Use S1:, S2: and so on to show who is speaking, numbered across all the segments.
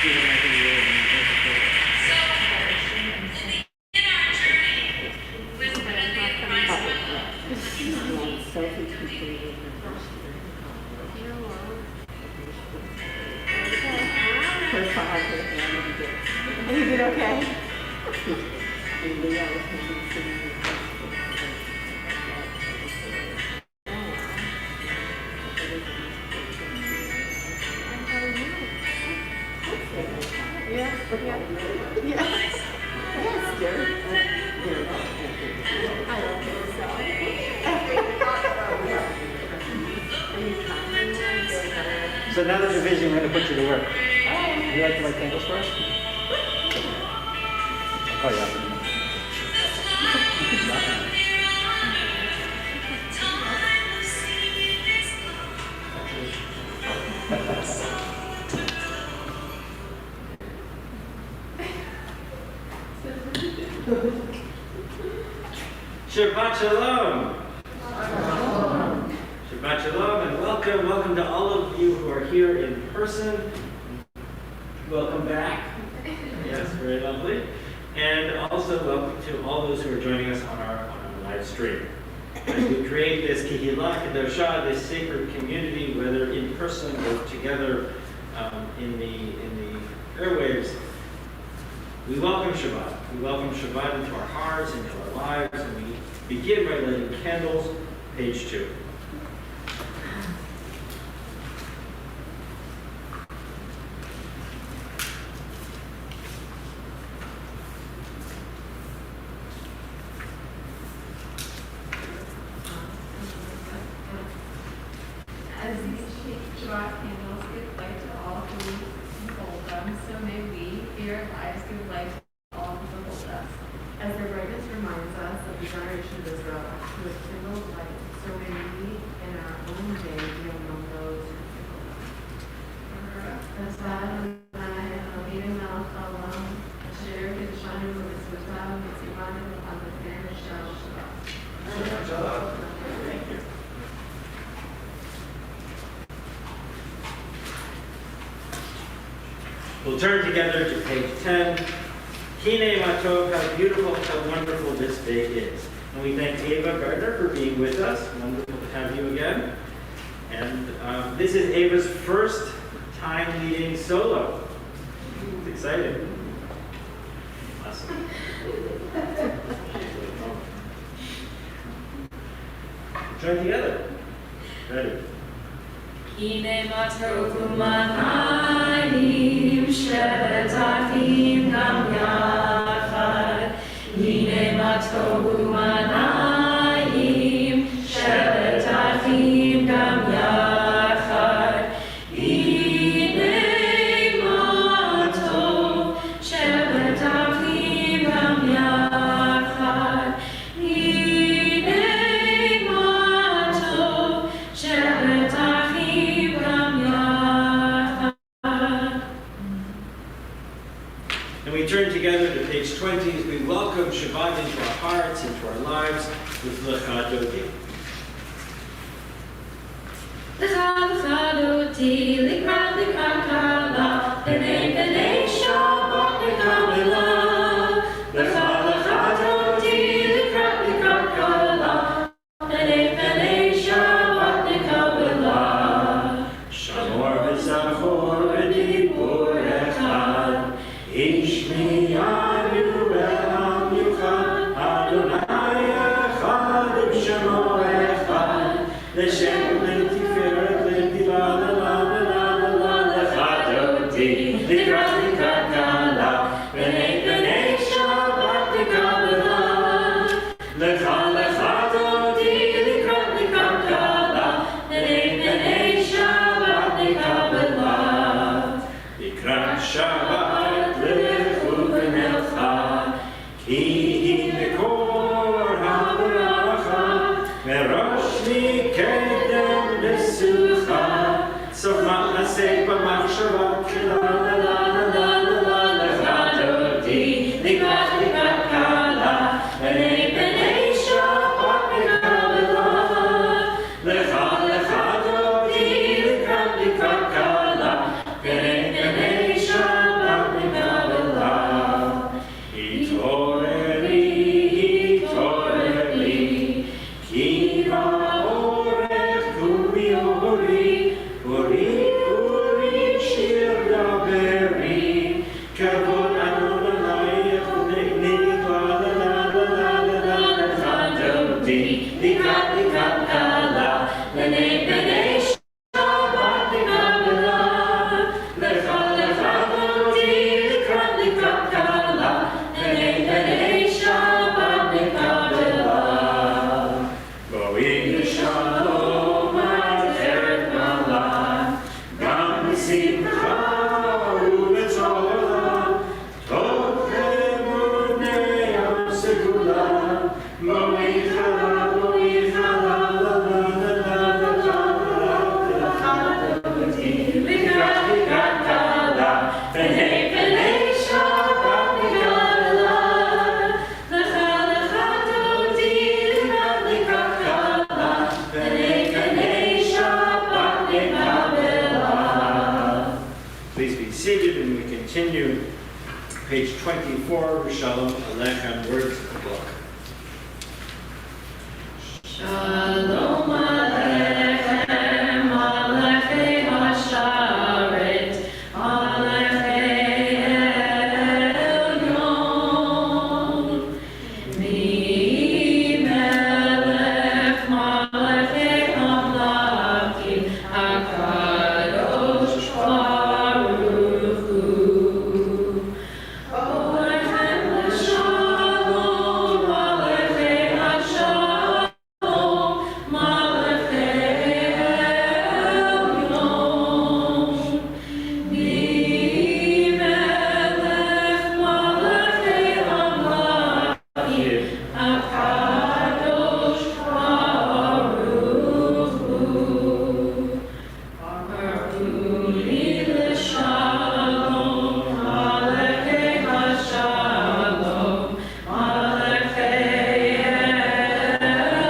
S1: do them every year when I go to court. Sophie's completed her first year in college. Her father and did. And you did okay? And Leo was having senior yeah. Yes, dear. I don't think so.
S2: So now that you're busy, I'm going to put you to work. Would you like to light candles for us? Oh, yeah.
S3: Shabbat Shalom! Shabbat Shalom and welcome to all of you who are here in person. Welcome back. Yes, very lovely. And also welcome to all those who are joining us on our live stream. As we create this Kehillah Kedosha, this sacred community, whether in person or together in the airwaves, we welcome Shabbat. We welcome Shabbat into our hearts, into our lives, and we begin by lighting candles, page 2.
S4: As these Shabbat candles give light to all who behold them, so may we, here our lives, give light to all who behold us. As their brightness reminds us of the generation of Israel, who has kindled light, so may we, in our own day, be among those who kindle them.
S3: Thank you. We'll turn together to page 10. Kine Matov, how beautiful, how wonderful this day is. And we thank Ava Gardner for being with us. Wonderful to have you again. And this is Ava's first time leading solo. It's exciting. Awesome. Join together. Ready?
S5: Kine matov u'manayim shevet achim gam yachad. Kine matov u'manayim shevet achim gam yachad. Kine matov shevet achim gam yachad. Kine matov shevet achim gam yachad.
S3: And we turn together to page 20 as we welcome Shabbat into our hearts, into our lives with Lecha Doti.
S5: Lecha lecha doti, likrat likrat kala, b'nei b'nei Shabbat lekamila. Lecha lecha doti, likrat likrat kala, b'nei b'nei Shabbat lekamila.
S3: Shamor v'zachor v'dibur echad, ish miyanu ve'am yuchad, Adonai echad u'shemo echad, l'shem l'tiferet l'tila l'la lecha doti, likrat likrat kala, b'nei b'nei Shabbat lekamila. Lecha lecha doti, likrat likrat kala,
S5: B'nei b'nei Shabbat lekamila.
S3: לקראת שבת לכו ונלכה, כי היא מקור הברכה, מראש מקדם לסוכה, סוף מעשה במחשבה, lecha doti, likrat likrat kala, b'nei b'nei Shabbat lekamila. Lecha lecha doti, likrat likrat kala, b'nei b'nei Shabbat uri, uri, uri, shir daberi, kavod Adonai, echonei, la la la la la la la la, chadoti, likat likat kala, lenei benei Shabbat likabela, lecha lecha doti, likat likat kala, lenei benei Shabbat likabela. Going shalom ateret kala, gam simcha u'betzora, tov lemunei segula, mo'i chala, mo'i chala, la la la la la la la la, likat likat kala, benei benei Shabbat likabela, lecha lecha doti, likat likat kala, benei benei Shabbat likabela. Please be seated and we continue. Page 24, Shalom Aleichem, words of the book.
S5: Shalom Aleichem, Aleichem Hasharet, Aleichem Elyon. Mi melech malachei amlakim, HaKadosh Baruch Hu. Aleichem l'shalom, Aleichem hashalom, Malachei Elyon. Mi melech malachei amlakim, HaKadosh Baruch Hu. Aruni l'shalom, Malachei hashalom, Malachei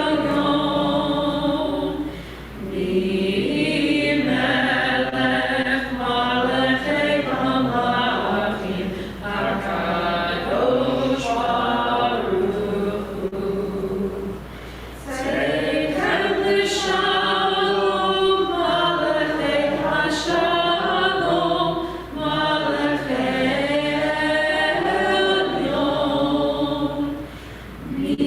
S5: Elyon. Mi melech malachei amlachim, HaKadosh Baruch Hu. Seichem l'shalom, Malachei hashalom, Malachei Elyon. Mi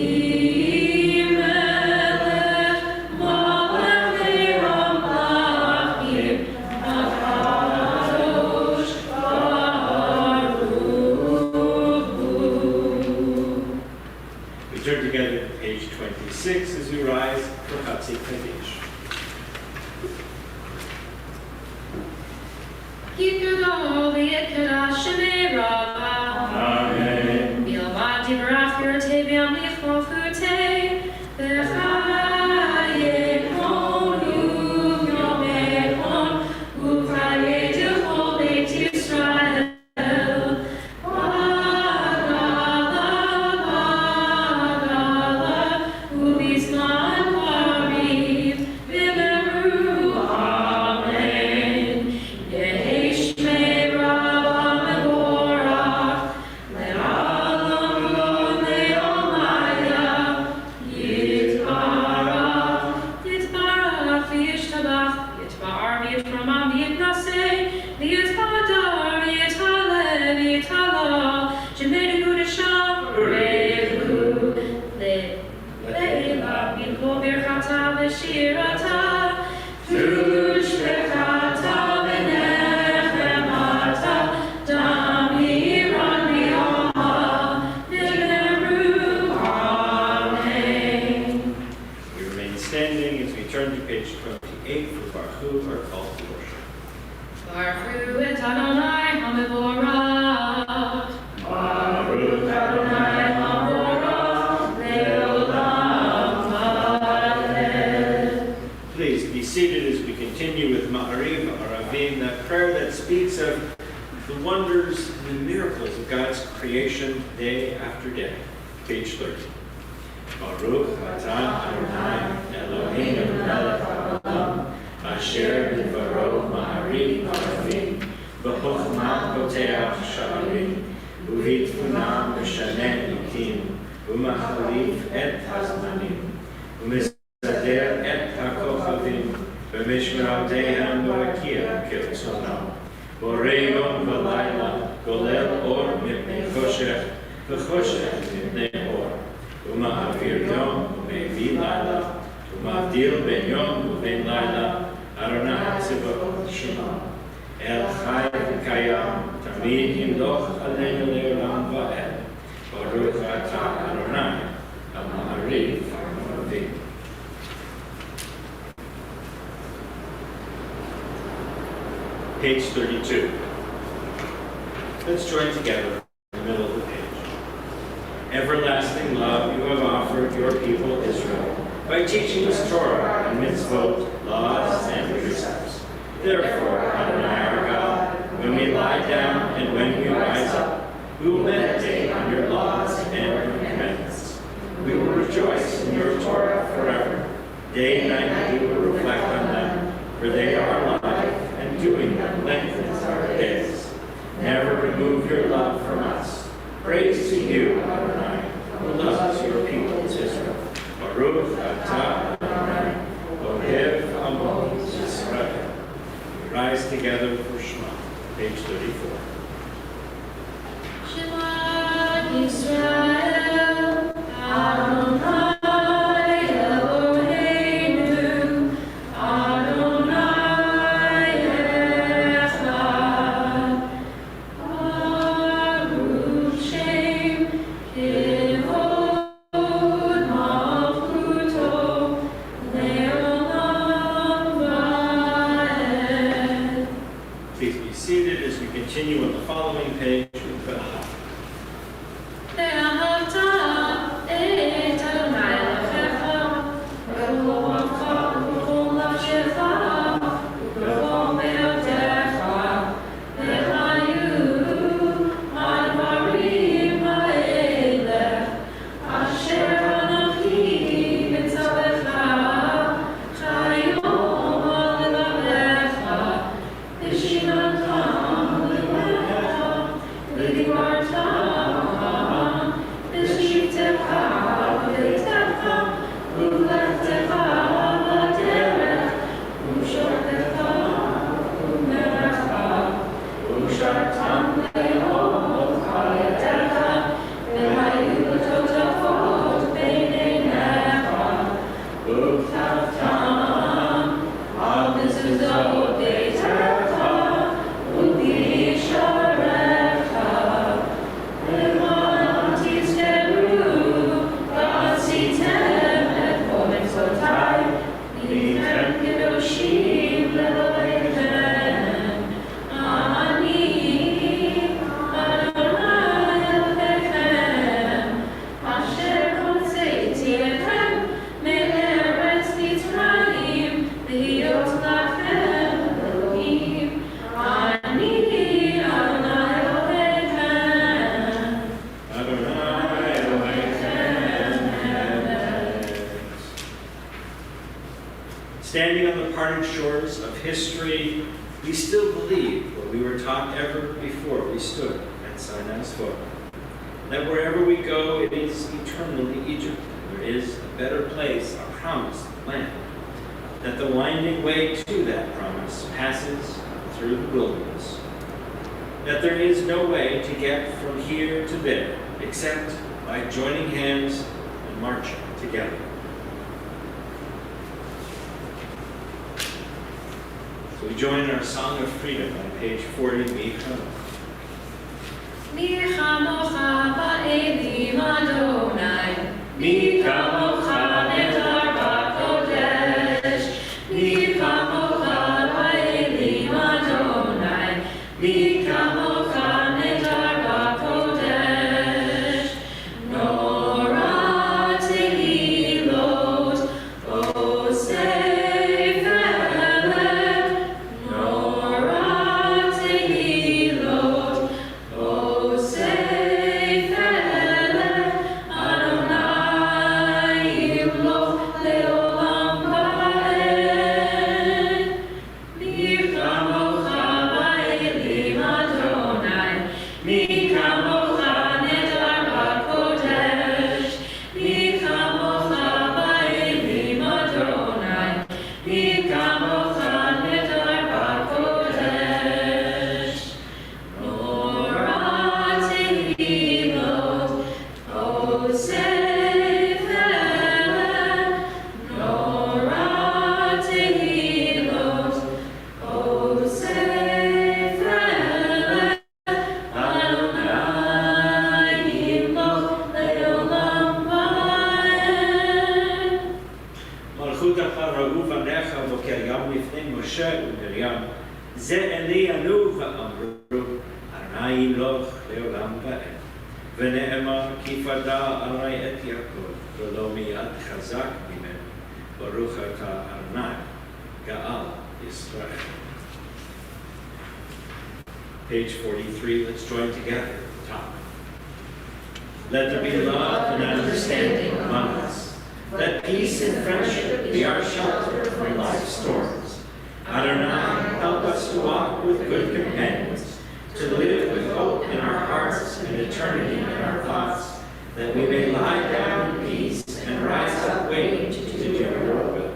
S5: melech malachei amlachim, HaKadosh Baruch Hu.
S3: We turn together to page 26 as we rise for Chatzi Kaddish.
S5: Yikudol v'yikadash shemei Rabbah.
S3: Amen.
S5: Yilvad yivarach v'yirtei v'yamlich v'ofutei, v'chayekonu yomechon, u'chayeduchol beit Yisrael. Bagala, bagala, u'bizman qariv, v'meru amen. Yehi shmei Rabbah mevorach, le'alam lo le'omayah. Yitbarach, yitbarach, v'yishtabach, yitbar, v'yitramam, v'yitnaseh, v'yitbadar, v'yithaleh, v'yithalal, shemenu nudasham, re'ehu, le'ela, v'yitlo birchata, v'shirata, tush v'chata, v'nechemata, damiran v'yama, v'meru amen.
S3: We remain standing as we turn to page 28 for Baruch Hu, our call to worship.
S5: Baruch et Adonai HaMevorach.
S3: Baruch
S5: Adonai HaMevorach, Le'olam Va'aleh.
S3: Please be seated as we continue with Ma'ariv Aravim, that prayer that speaks of the wonders and the miracles of God's creation day after day. Page 30. Baruch atah Adonai Eloheinu melech haolam, asher bidvaro ma'ariv aravim, v'chokhmah poteach sha'arim, uvitfunam mishaneh nikim, umachalif et hazmanim, umisader et hakochavim, במשמרותיהם ברקיע כרצונם. בורא יום ולילה, גולל אור מפני חושך, וחושך מפני אור. ומעביר יום ומביא לילה, ומבדיל בין יום ובין לילה, אדוני צבאות שמו. אל חי וקיים, תמיד ימלוך עלינו לעולם ועד. ברוך אתה אדוני, המעריב המבין. Page 32. Let's join together in the middle of the page. Everlasting love you have offered your people Israel by teaching us Torah and mitzvot, laws and precepts. Therefore, Adonai our God, when we lie down and when we rise up, we will meditate on your laws and your commandments. We will rejoice in your Torah forever. Day and night we will reflect on them, for they are life, and doing them lengthens our days. Never remove your love from us. Praise to you, Adonai, who loves your people Israel. Baruch atah Adonai, ohev amo Yisrael. We rise together for Shema, page 34.
S5: Shema Yisrael, Adonai Eloheinu, Adonai Echad. Baruch Shem Kivod Malchuto Le'olam Va'ed.
S3: Please be seated as we continue on the following page with V'ahavta.
S5: ואהבת את אדוני אלוהיך בכל לבבך ובכל נפשך ובכל מאודך, והיו הדברים האלה אשר אנוכי מצווך כיום על לבבך, ושיננתם לבבך ודיברתם
S3: Standing on the parting shores of history, we still believe what we were taught ever before we stood at Sinai's foot. That wherever we go, it is eternally Egypt. There is a better place, a promised land. That the winding way to that promise passes through the wilderness. That there is no way to get from here to there except by joining hands and marching together. So we join in our Song of Freedom on page 40, Mi
S5: Chamocha ba'elim Adonai, Mi Chamocha netar ba'kodesh, Mi Chamocha ba'elim Adonai, Mi Chamocha netar ba'kodesh. Nora tehilot, osei ve'eleh, Nora tehilot, osei ve'eleh, Adonai yimloch le'olam va'ed. Mi chamocha ba'elim
S3: לפני משה ומרים, זה אלינו ואמרו, אדוני ימלוך לעולם ועד. ונאמר, כי פדה אדוני את יעקב, ולא מיד חזק ממנו, ברוך אתה אדוני, גאל ישראל. Page 43, let's join together at the top. Let there be love and understanding among us. Let peace and friendship be our shelter from life's storms. Adonai, help us to walk with good companions, to live with hope in our hearts and eternity in our thoughts, that we may lie down in peace and rise up waiting to do your will.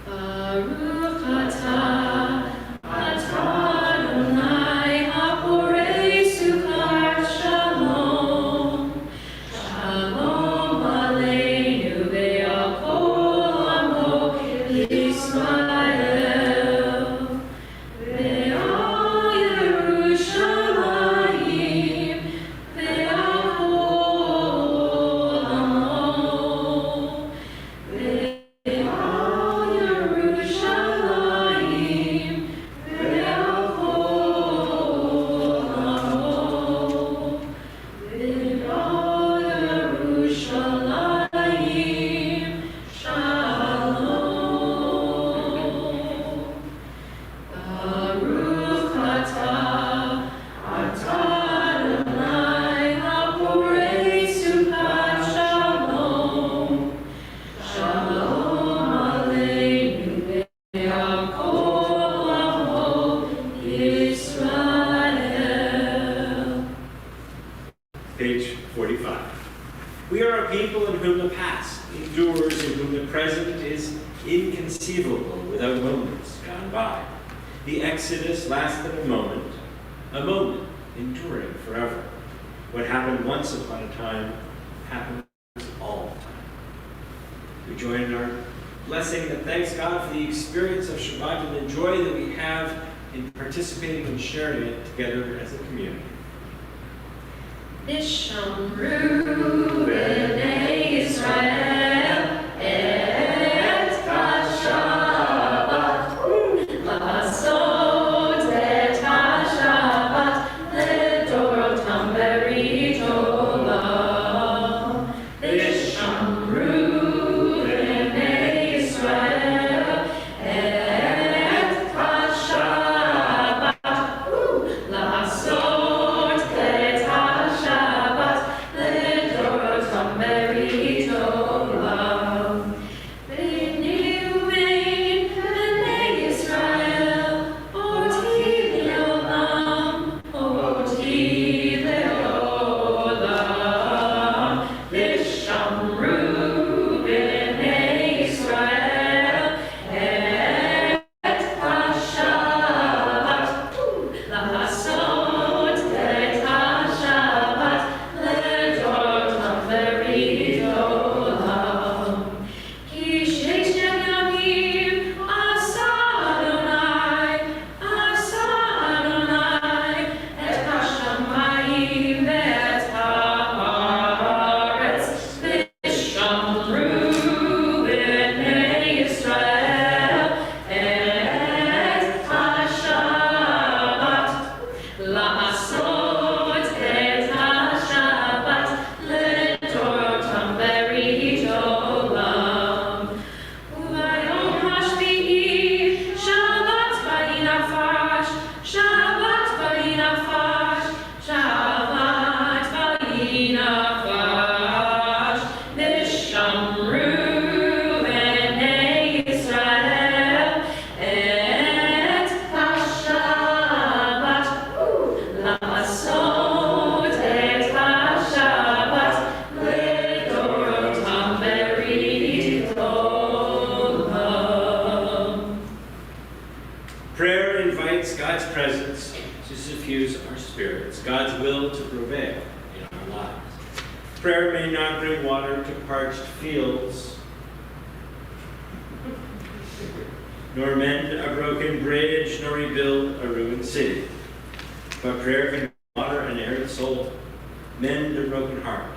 S5: Baruch atah, atah Adonai haporei sukat shalom. Shalom aleinu ve'al kol amo Yisrael. Ve'al Yerushalayim ve'al kol amo.
S3: Page 45. We are a people in whom the past endures, in whom the present is inconceivable without moments gone by. The Exodus lasted a moment enduring forever. What happened once upon a time happens all the time. We join in our blessing and thanks God for the experience of Shabbat and the joy that we have in participating and sharing it together as a community.
S5: Nishamru b'nei Yisrael et ha-Shabbat Lasot et ha-Shabbat Ledorotam berit olam. Nishamru b'nei Yisrael et ha-Shabbat Lasot et ha-Shabbat Ledorotam berit olam. B'nei b'nei Yisrael oti le'olam, oti le'olam. Nishamru b'nei Yisrael et ha-Shabbat Lasot et ha-Shabbat Ledorotam berit olam. Ki sheish yamim asa Adonai et hashamayim ve'et haaretz. Nishamru b'nei Yisrael et ha-Shabbat Lasot et ha-Shabbat Ledorotam berit olam. Ubayom hashvi'i Shabbat vayinafash, Shabbat vayinafash, Shabbat vayinafash. Nishamru b'nei Yisrael et ha-Shabbat Lasot et ha-Shabbat Ledorotam berit olam.
S3: Prayer invites God's presence to suffuse our spirits, God's will to prevail in our lives. Prayer may not bring water to parched fields, nor mend a broken bridge, nor rebuild a ruined city. But prayer can water an arid soul, Mend the broken heart.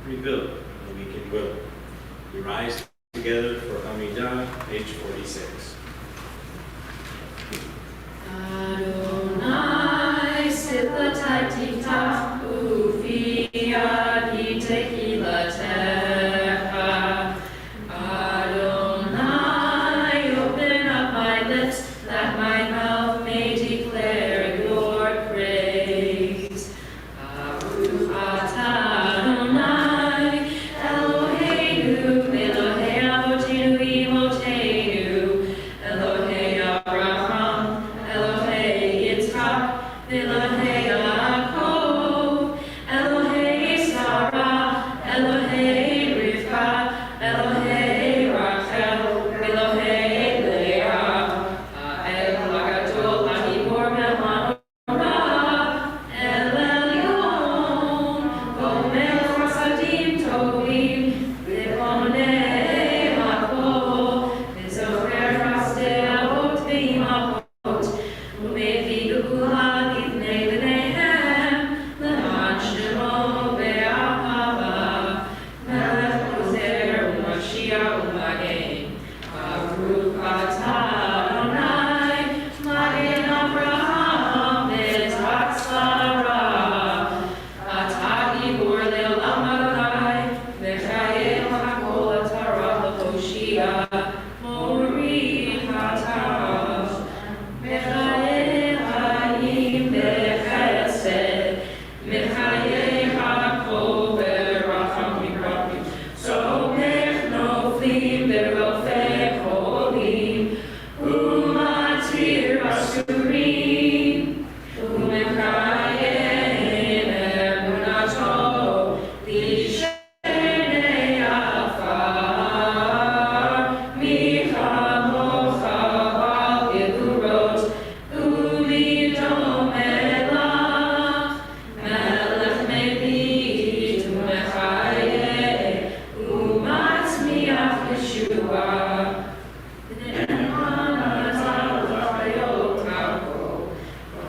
S3: Rebuild the weakened will. We rise together for Amidah, page 46.
S5: Adonai, Siplatitita, Ufia, Tequila Techa. Adonai, open up my lips, that my mouth may declare your praise. Baruch atah Adonai, Eloheinu, Elohei Avotenu Imotenu, Elohei Abraham, Elohei Yitzchak, Elohei Yaakov, Elohei Sarah, Elohei Rivka, Elohei Rachel, Elohei Leah, Ha'el HaGadol HaGibor Melchorah, El Elyon, Gomel Chasadim Tovim, V'ponei Hakol, V'zocher Chasdei Avot V'imachot, U'mevi Geula Livnei B'neihem, L'man Shemo Be'ahava, Melech Ozer U'Mashiach U'Magen. Baruch atah Adonai, Magen Avraham V'etzrak Sarah. Atah Gibor Le'olam Adonai, V'chayel HaKol Atara L'Hoshia, Morid Hatav. V'chayel Hayim B'chesed, V'chayel HaKol B'rachamim Rabim. Somech Noflim B'rofei Cholim, U'matir Asurim, U'mechayim Emunato, Lishenei Afar, Michamocha Bal Gevurot, U'midom Elach, Melech Mebit U'mechayeh, U'matzmiach Yeshua.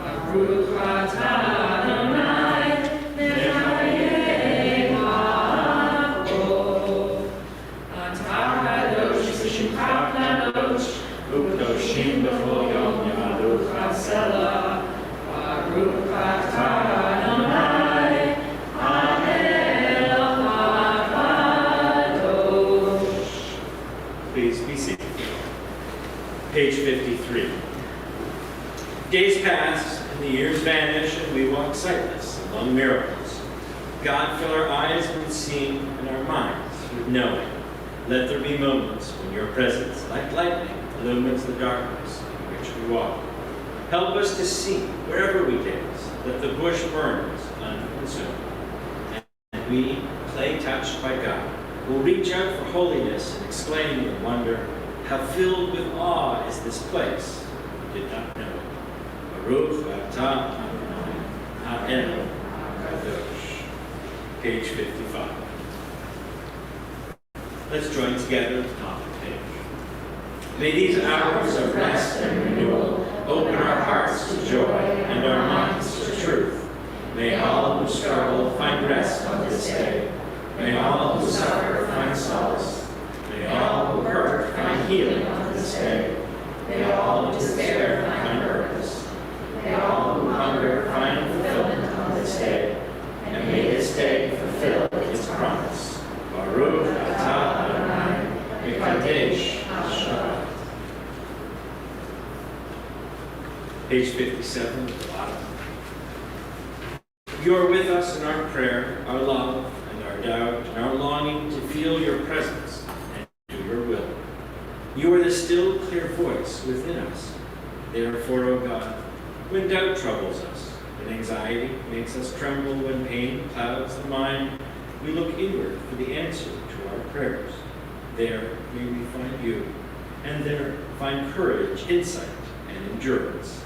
S5: Baruch atah Adonai, Mechayeh Hakol. Atah kadosh v'shimcha kadosh,
S3: U'kadoshim b'chol yom Baruch
S5: Selah. Baruch atah Adonai, Ha'el HaKadosh.
S3: Please be seated. Page 53. Days pass and the years vanish and we walk sightless among miracles. God, fill our eyes with seeing and our minds with knowing. Let there be moments when your presence, like lightning, illumines the darkness in which we walk. Help us to see wherever we gaze that the bush burns unconsumed. And we, clay touched by God, will reach out for holiness and exclaim with wonder, how filled with awe is this place we did not know. Baruch atah Adonai, Ha'el HaKadosh. Page 55. Let's join together at the top of the page. May these hours of rest and renewal open our hearts to joy and our minds to truth. May all who struggle find rest on this day. May all who suffer find solace. May all who hurt find healing on this day. May all who despair find purpose. May all who hunger find fulfillment on this day. And may this day fulfill its promise. Baruch atah Adonai, Mekadesh Shabbat. Page 57 at the bottom. You are with us in our prayer, our love, and our doubt, and our longing to feel your presence and do your will. You are the still, clear voice within us. Therefore, O God, when doubt troubles us, when anxiety makes us tremble, when pain clouds the mind, we look inward for the answer to our prayers. There may we find you, and there find courage, insight, and endurance.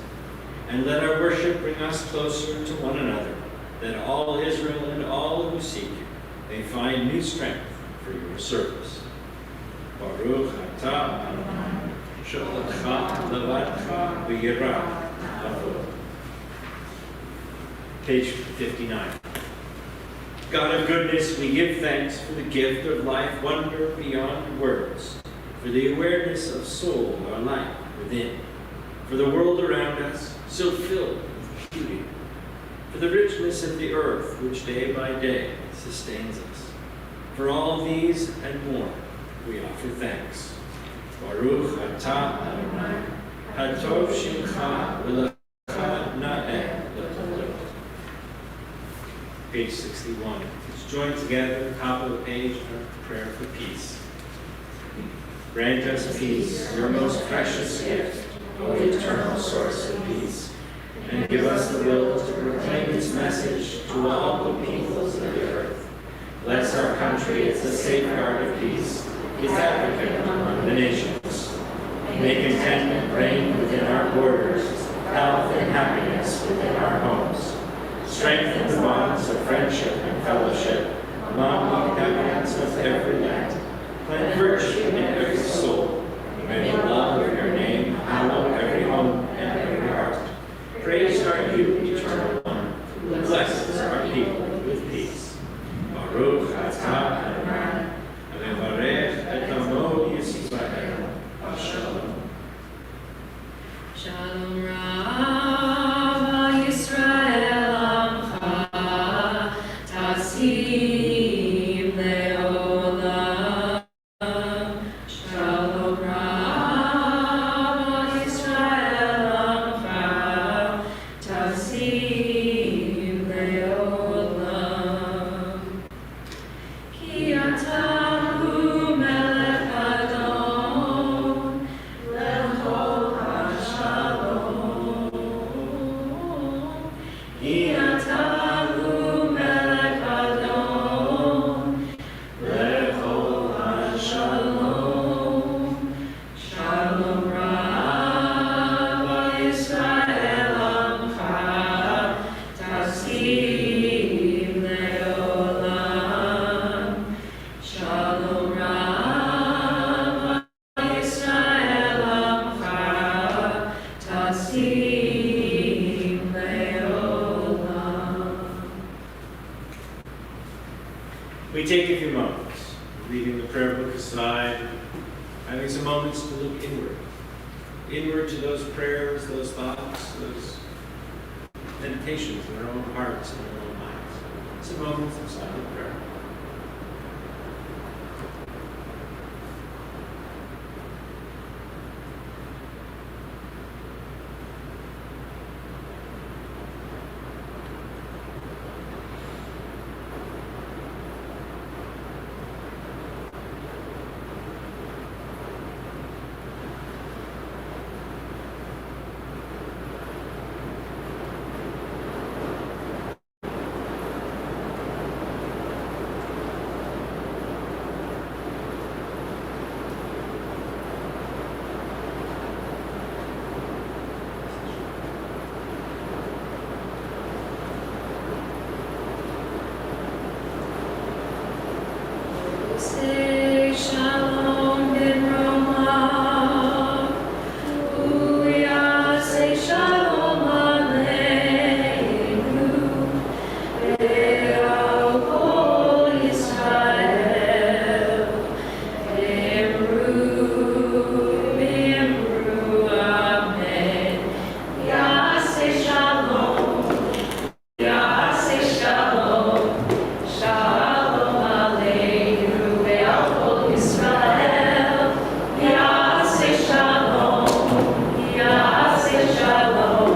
S3: And let our worship bring us closer to one another, that all Israel and all who seek you may find new strength for your service. Baruch atah Adonai, sholachcha levadcha v'yirah. Page 59. God of goodness, we give thanks for the gift of life, wonder beyond words, for the awareness of soul, our life within, for the world around us, so filled with beauty, for the richness of the earth, which day by day sustains us. For all these and more, we offer thanks. Baruch atah Adonai, hatov shimcha v'lecha na'eh l'tolot. Page 61. Let's join together, top of the page, our prayer for peace. Grant us peace, your most precious gift, O eternal source of peace, and give us the will to proclaim its message to all the peoples of the earth. Bless our country as a safeguard of peace, its advocate among the nations. May contentment reign within our borders, health and happiness within our homes. Strengthen the bonds of friendship and fellowship among the inhabitants of every land. Plant virtue in every soul. May the love of your name hallow every home and every heart. Praised are you, eternal one, who blesses our people with peace. Baruch atah Adonai, levarech et amo Yisrael. Shalom.
S5: Shalom Rav Yisrael Amcha Tasim Leolam. Shalom Rav Yisrael Amcha Tasim Leolam. Ki ata hu melech Adon lechol hashalom. Ki ata hu melech Adon lechol hashalom. Shalom Rav Yisrael Amcha Tasim Leolam. Shalom Rav Yisrael Amcha Tasim Leolam.
S3: We take a few moments, leaving the prayer book aside, having some moments to look inward. Inward to those prayers, those thoughts, those meditations in our own hearts and our own minds. Some moments of silent prayer.
S5: Say shalom ben Roma. Uya say shalom aleinu. Ve'al kol Yisrael. Bimru amen. Yaseh shalom. Yaseh shalom. Shalom aleinu. Ve'al kol Yisrael. Yaseh shalom. Yaseh shalom.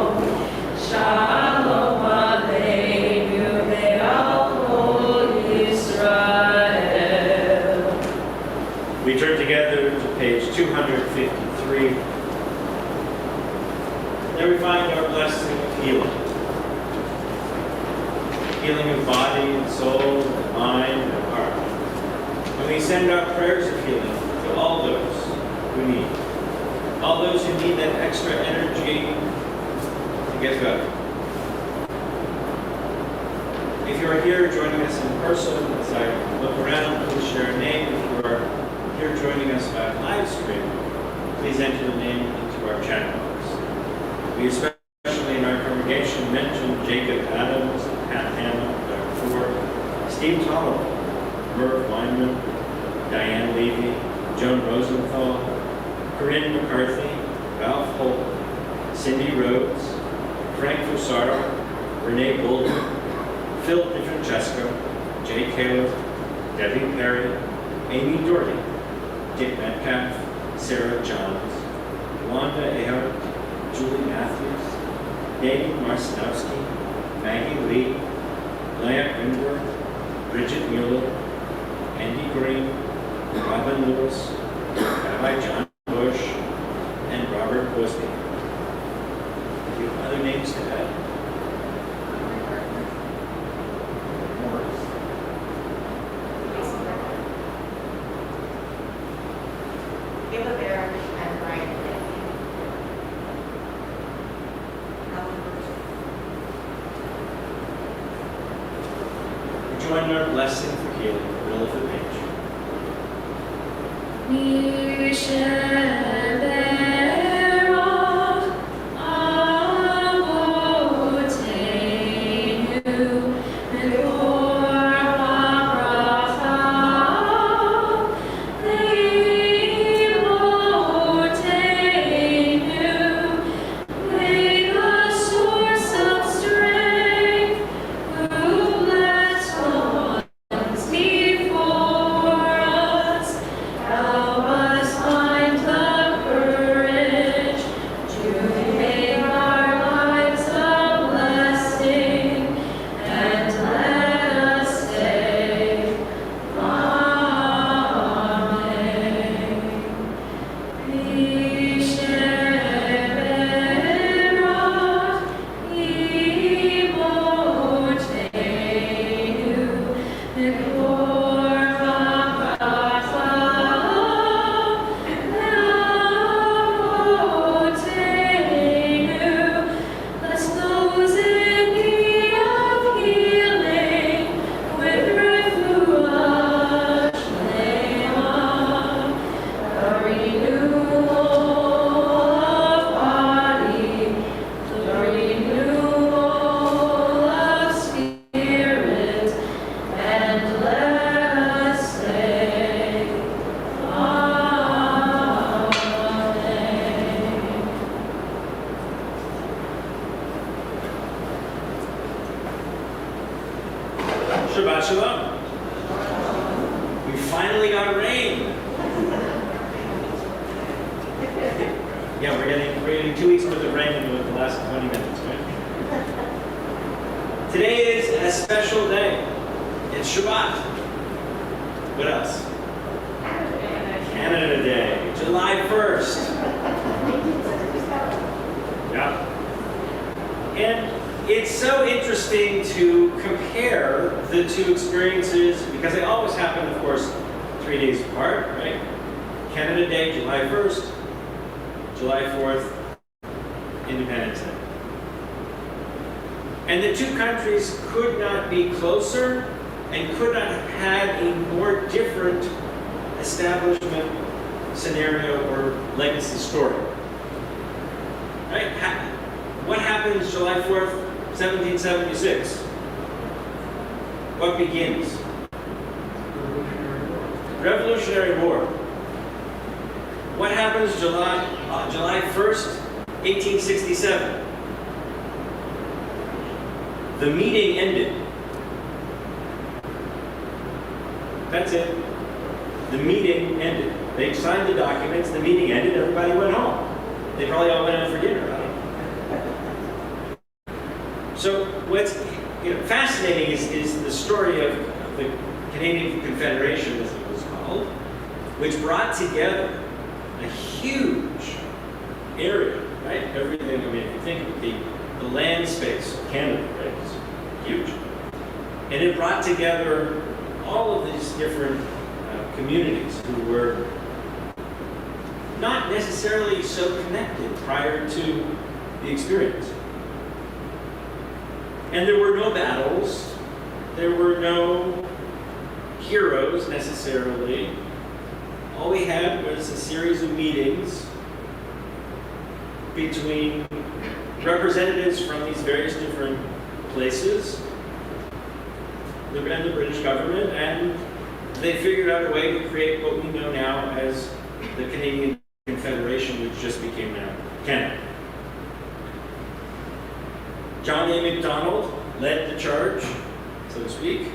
S5: Shalom aleinu. Ve'al kol Yisrael.
S3: We turn together to page 253. There we find our blessing of healing. Healing of body and soul, and mind and heart. And we send our prayers of healing to all those who need. All those who need that extra energy to get better. If you are here joining us in person, as I look around, please share a name. If you are here joining us by live stream, please enter the name into our chat box. We especially in our congregation mention Jacob Adams, Pat Hannah, Dr. Ford, Steve Merv Weinman, Diane Levy, Joan Rosenthal, Corinne McCarthy, Ralph Holt, Cindy Rhodes, Frank Fusaro, Renee Goldman, Phil DiFrancesco, Jay Caleb, Debbie Perry, Amy Doherty, Dick Metcalf, Sarah Johns, Wanda Ahart, Julie Matthews, Danny Marcinowski, Maggie Lee, Leah Greenberg, Bridget Mueller, Andy Green, Robin Lewis, Rabbi John Bush, and Robert Bosby. Do you have other names to add?
S1: Ava Bear and Brian.
S3: Join our blessing for healing, the middle of the page. Shabbat Shalom. We finally got rain. Yeah, we're getting 2 weeks worth of rain in the last 20 minutes, right? Today is a special day. It's Shabbat. What else? Canada Day, July 1st. Yeah. And it's so interesting to compare the two experiences because they always happen, of course, 3 days apart, right? Canada Day, July 1st, July 4th, Independence Day. And the two countries could not be closer and could not have had a more different establishment scenario or legacy story. Right? What happens July 4th, 1776? What begins? Revolutionary War. What happens July 1st, 1867? The meeting ended. That's it. The meeting ended. They signed the documents, the meeting ended, everybody went home. They probably all went out for dinner, I don't know. So what's fascinating is the story of the Canadian Confederation, as it was called, which brought together a huge area, right? Everything, I mean, if you think of the land space of Canada, right, it's huge. And it brought together all of these different communities who were not necessarily so connected prior to the experience. And there were no battles, there were no heroes necessarily. All we had was a series of meetings between representatives from these various different places, and the British government, and they figured out a way to create what we know now as the Canadian Confederation, which just became now Canada. John A. Macdonald led the charge, so to speak.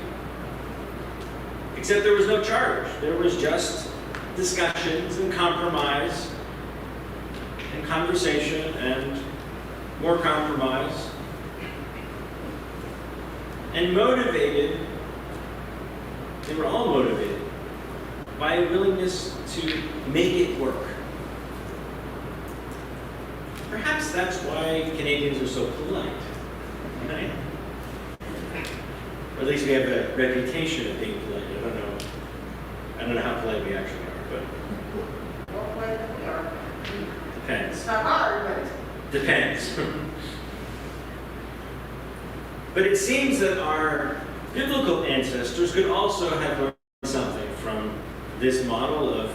S3: Except there was no charge. There was just discussions and compromise and conversation and more compromise. And motivated, they were all motivated by a willingness to make it work. Perhaps that's why Canadians are so polite, right? Or at least we have a reputation of being polite. I don't know how polite we actually are, but
S1: What way we are.
S3: depends.
S1: It's not hard, but
S3: Depends. But it seems that our biblical ancestors could also have learned something from this model of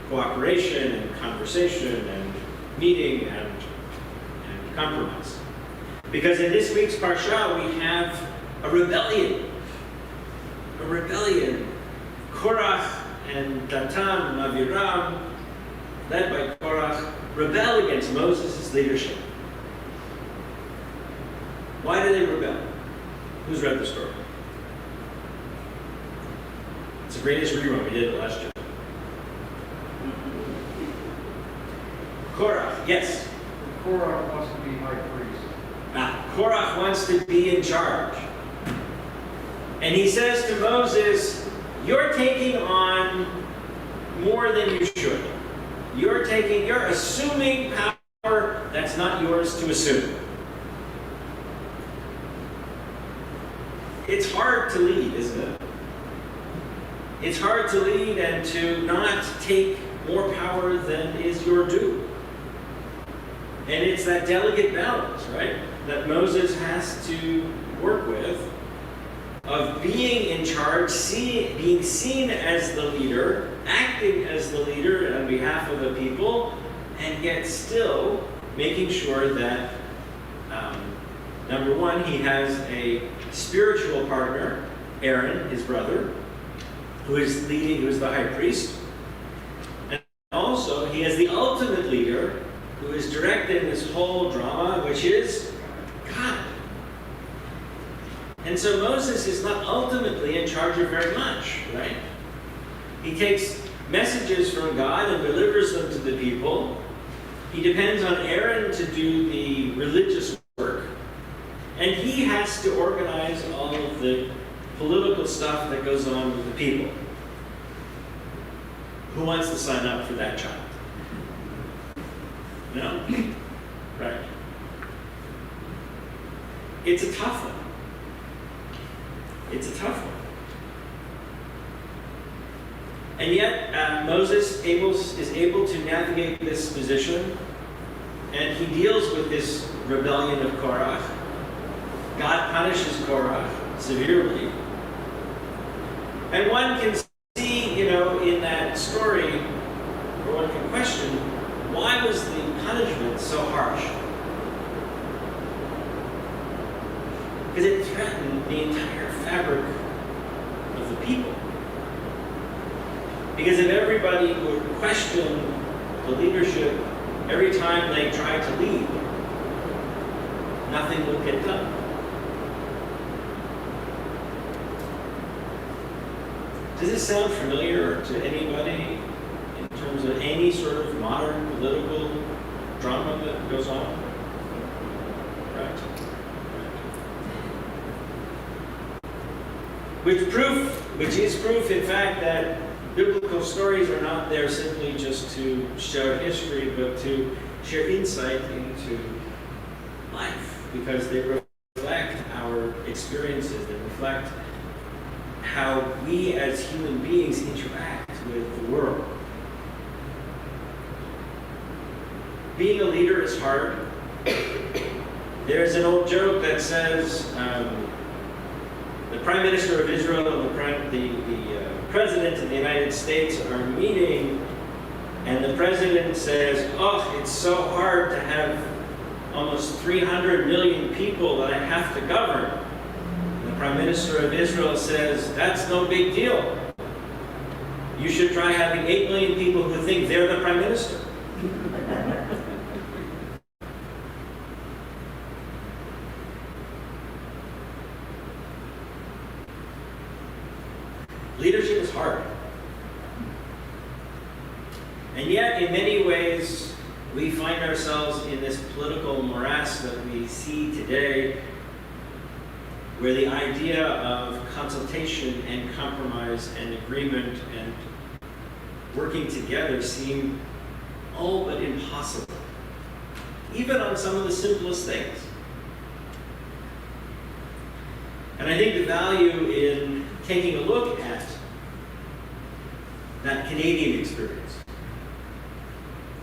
S3: cooperation and conversation and meeting and compromise. Because in this week's Parsha, we have a rebellion. A rebellion. Korach and Datan and Aviram, led by Korach, rebel against Moses' leadership. Why did they rebel? Who's read the story? Sabrina's rerun, we did it last year. Korach, yes.
S6: Korah wants to be high priest.
S3: Korach wants to be in charge. And he says to Moses, you're taking on more than you should. You're assuming power that's not yours to assume. It's hard to lead, isn't it? It's hard to lead and to not take more power than is your due. And it's that delicate balance, right, that Moses has to work with, of being in charge, being seen as the leader, acting as the leader on behalf of the people, and yet still making sure that, number one, he has a spiritual partner, Aaron, his brother, who is the high priest. And also, he has the ultimate leader, who is directing this whole drama, which is God. And so Moses is not ultimately in charge of very much, right? He takes messages from God and delivers them to the people. He depends on Aaron to do the religious work. And he has to organize all of the political stuff that goes on with the people. Who wants to sign up for that job? No? Right. It's a tough one. It's a tough one. And yet, Moses is able to navigate this position, and he deals with this rebellion of Korah. God punishes Korah severely. And one can see, in that story, or one can question, why was the punishment so harsh? Because it threatened the entire fabric of the people. Because if everybody would question the leadership every time they tried to lead, nothing would get done. Does this sound familiar to anybody in terms of any sort of modern political drama that goes on? Right. Which is proof, in fact, that biblical stories are not there simply just to show history, but to share insight into life, because they reflect our experiences. They reflect how we as human beings interact with the world. Being a leader is hard. There's an old joke that says the Prime Minister of Israel and the President of the United States are meeting, and the President says, "Oh, it's so hard to have almost 300 million people that I have to govern." And the Prime Minister of Israel says, "That's no big deal. You should try having 8 million people who think they're the prime minister. Leadership is hard. And yet, in many ways, we find ourselves in this political morass that we see today, where the idea of consultation and compromise and agreement and working together seem all but impossible, even on some of the simplest things. And I think the value in taking a look at that Canadian experience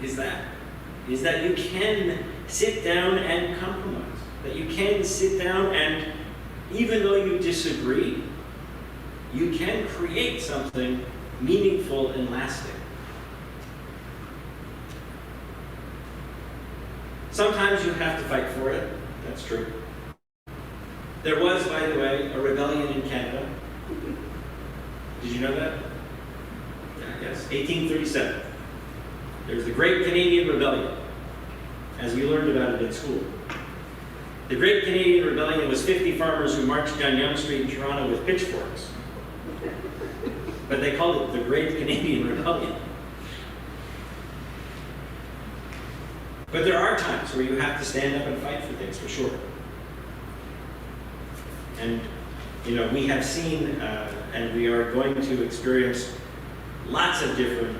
S3: is that you can sit down and compromise, that you can sit down and, even though you disagree, you can create something meaningful and lasting. Sometimes you have to fight for it, that's true. There was, by the way, a rebellion in Canada. Did you know that? Yes, 1837. There's the Great Canadian Rebellion, as we learned about it in school. The Great Canadian Rebellion was 50 farmers who marched down Yonge Street in Toronto with pitchforks. But they called it the Great Canadian Rebellion. But there are times where you have to stand up and fight for things, for sure. And, you know, we have seen, and we are going to experience lots of different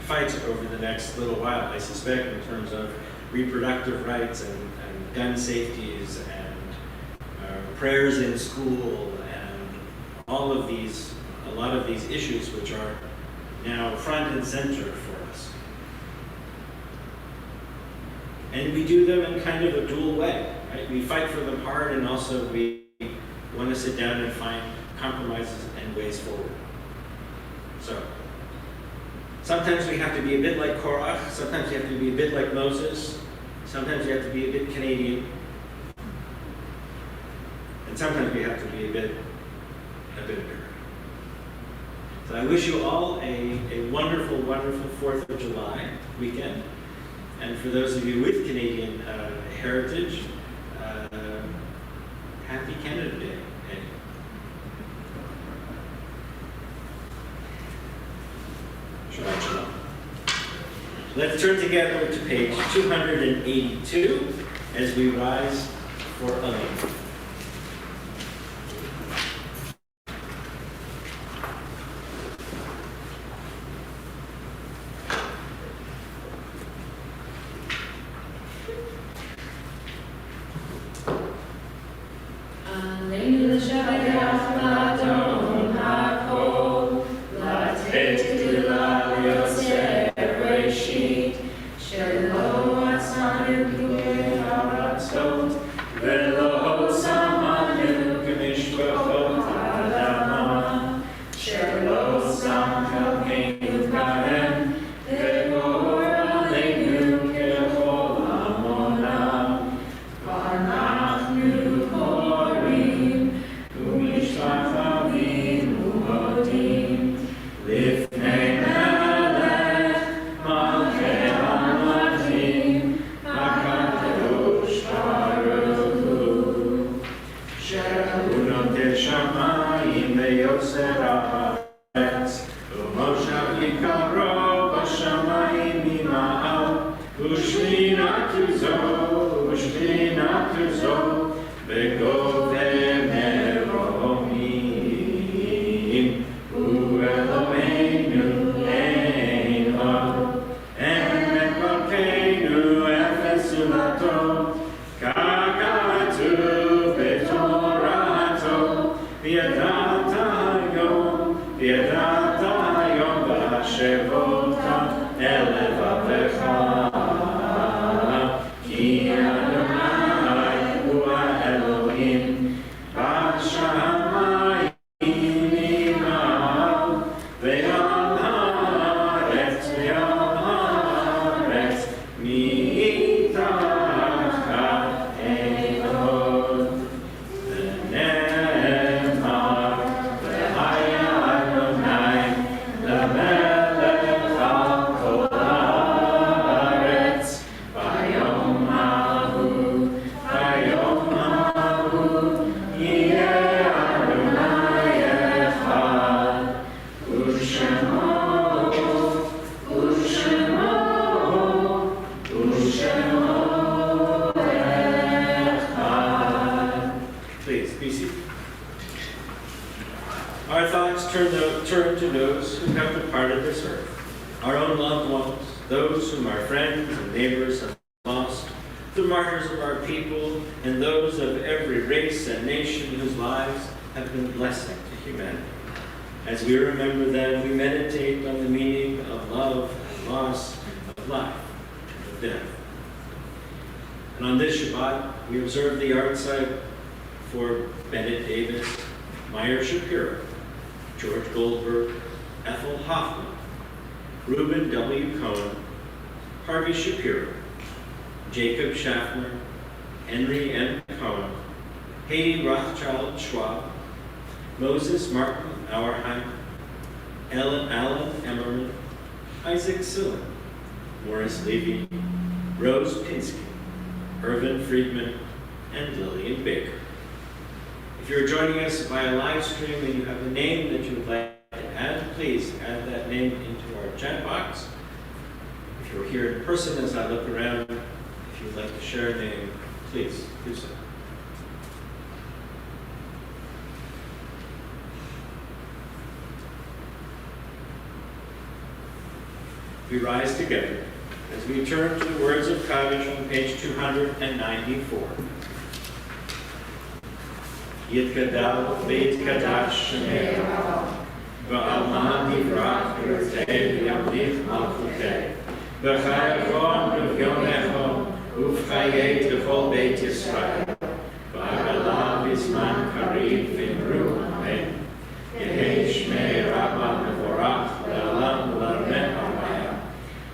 S3: fights over the next little while, I suspect, in terms of reproductive rights and gun safeties and prayers in school and all of these, a lot of these issues which are now front and center for us. And we do them in kind of a dual way, right? We fight for them hard, and also we want to sit down and find compromises and ways forward. So, sometimes we have to be a bit like Korach, sometimes we have to be a bit like Moses, sometimes we have to be a bit Canadian, and sometimes we have to be a bit American. So I wish you all a wonderful, wonderful 4th of July weekend. And for those of you with Canadian heritage, happy Canada Day. Shabbat shalom. Let's turn together to page 282 as we rise for Alim. turn to those who have departed this earth, our own loved ones, those whom our friends and neighbors have lost, the martyrs of our people, and those of every race and nation whose lives have been blessing to humanity. As we remember them, we meditate on the meaning of love and loss, of life and of death. And on this Shabbat, we observe the yahrzeit for Bennett Davis, Meyer Shapiro, George Goldberg, Ethel Hoffman, Reuben W. Cohen, Harvey Shapiro, Jacob Schaffner, Henry M. Cohen, Haiti Rothschild Schwab, Moses Martin Auerheim, Alan Emmerman, Isaac Sillin, Morris Levy, Rose Pinsky, Irvin Friedman, and Lillian Baker. If you're joining us via live stream and you have a name that you would like to add, please add that name into our chat box. If you're here in person as I look around, if you'd like to share a name, please do so. We rise together as we turn to the words of Kaddish on page 294. Yitkadal v'yitkadash shemei v'alman yivrach v'yotei v'yamlich malchutei v'chayachon v'vyonecho ufchayei t'chol beit Yisrael v'agalam b'zman kariv v'imru amen. Yehei shmei rabba mevorach le'olam v'larmeh armaya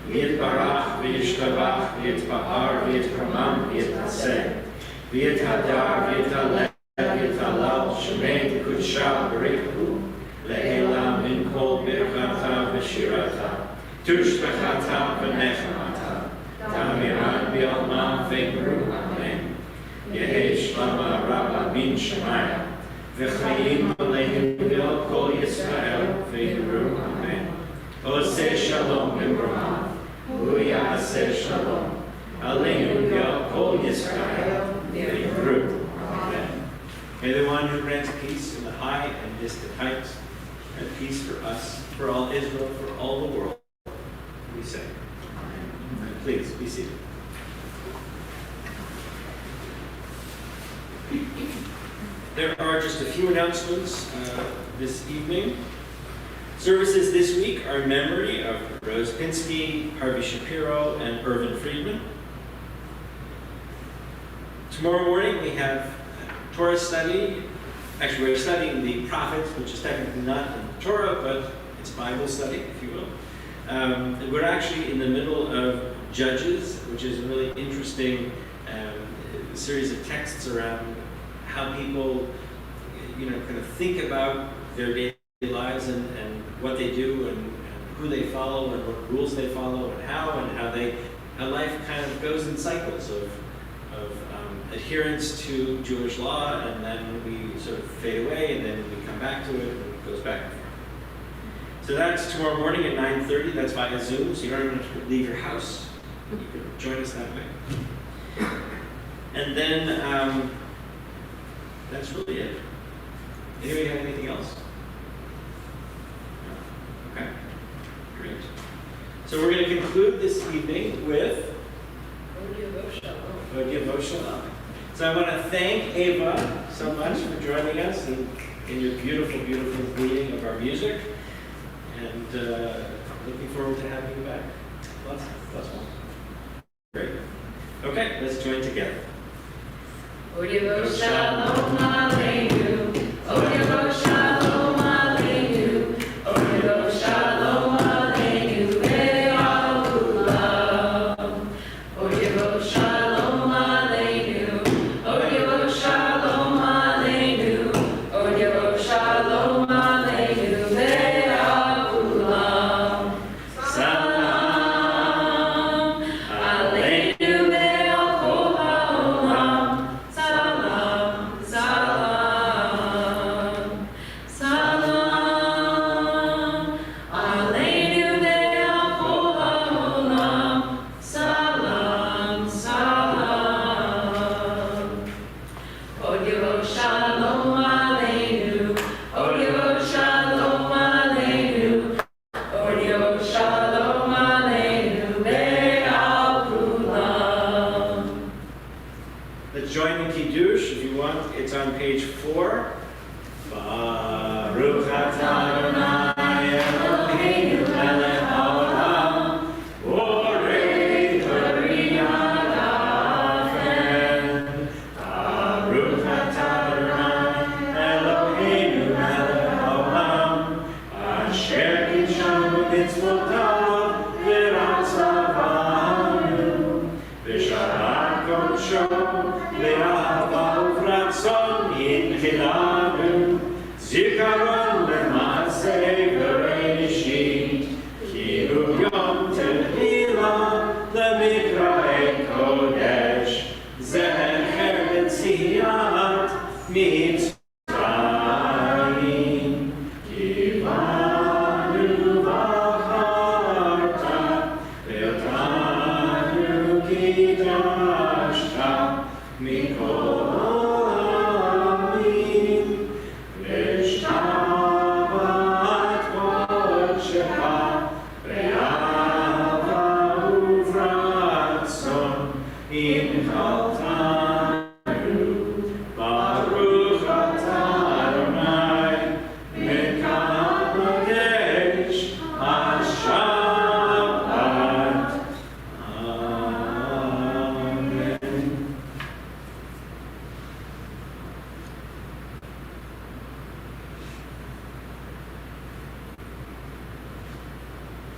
S3: v'yitbarach v'yishtabach v'yitpa'ar v'yitramam v'yitnaseh v'yithadar v'yitaleh Yitalal Shemei Kudsha B'Rechu Le'elam Min Kol Birchata V'Shirata Tushbechata V'Nechamata Tamiran B'Alma V'Imru Amen Yehei Shlama Rabba Min Shemaya V'Chaim Aleinu V'El Kol Yisrael V'Imru Amen Oseh Shalom B'Brahma U'Yaseh Shalom Aleinu V'El Kol Yisrael V'Imru. May the one who grants peace in the high and distant heights, and peace for us, for all Israel, for all the world, we say. Amen. Please be seated. There are just a few announcements this evening. Services this week are in memory of Rose Pinsky, Harvey Shapiro, and Irvin Friedman. Tomorrow morning we have Torah study. Actually, we're studying the prophets, which is technically not in Torah, but it's Bible study, if you will. We're actually in the middle of Judges, which is a really interesting series of texts around how people, kind of think about their daily lives and what they do and who they follow and what rules they follow and how life kind of goes in cycles of adherence to Jewish law, and then we sort of fade away, and then we come back to it, and it goes back and forth. So that's tomorrow morning at 9:30. That's via Zoom, so you don't even have to leave your house. You can join us that way. And then that's really it. Anybody have anything else? No? Okay, great. So we're going to conclude this evening with Odiyavo Shalom. So I want to thank Ava so much for joining us in your beautiful, beautiful reading of our music. And looking forward to having you back. Lots more. Great. Okay, let's join together.
S5: Odiyavo Shalom Aleinu. Odiyavo Shalom Aleinu. Odiyavo Shalom Aleinu. Ve'alulam. Odiyavo Shalom Aleinu. Odiyavo Shalom Aleinu. Odiyavo Shalom Aleinu. Ve'alulam. Salam Aleinu ve'al kol ha'olam. Salam, salam.
S3: מצוותיו ורצוונו, ושרת קודשו באהבה וברצון הנחילנו, זיכרון למעשה בראשית, קירוב יום תפילה למקראי קודש, זכר לציית מצווה.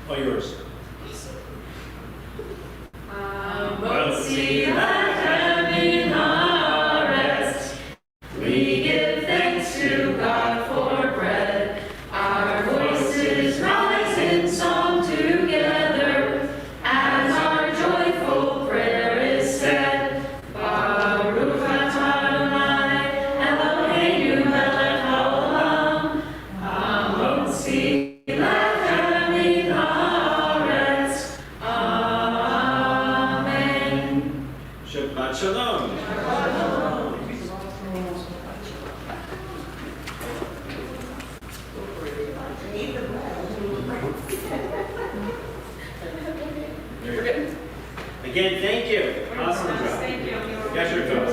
S3: All yours.
S5: We give thanks to God for bread. Our voices rise in song together as our joyful prayer is said. Baruch atah Adonai Eloheinu melech haolam, hamotzi lechem min haaretz. Amen.
S3: Shabbat shalom. Again, thank you. Awesome job.
S4: Thank you.
S3: Got your coat.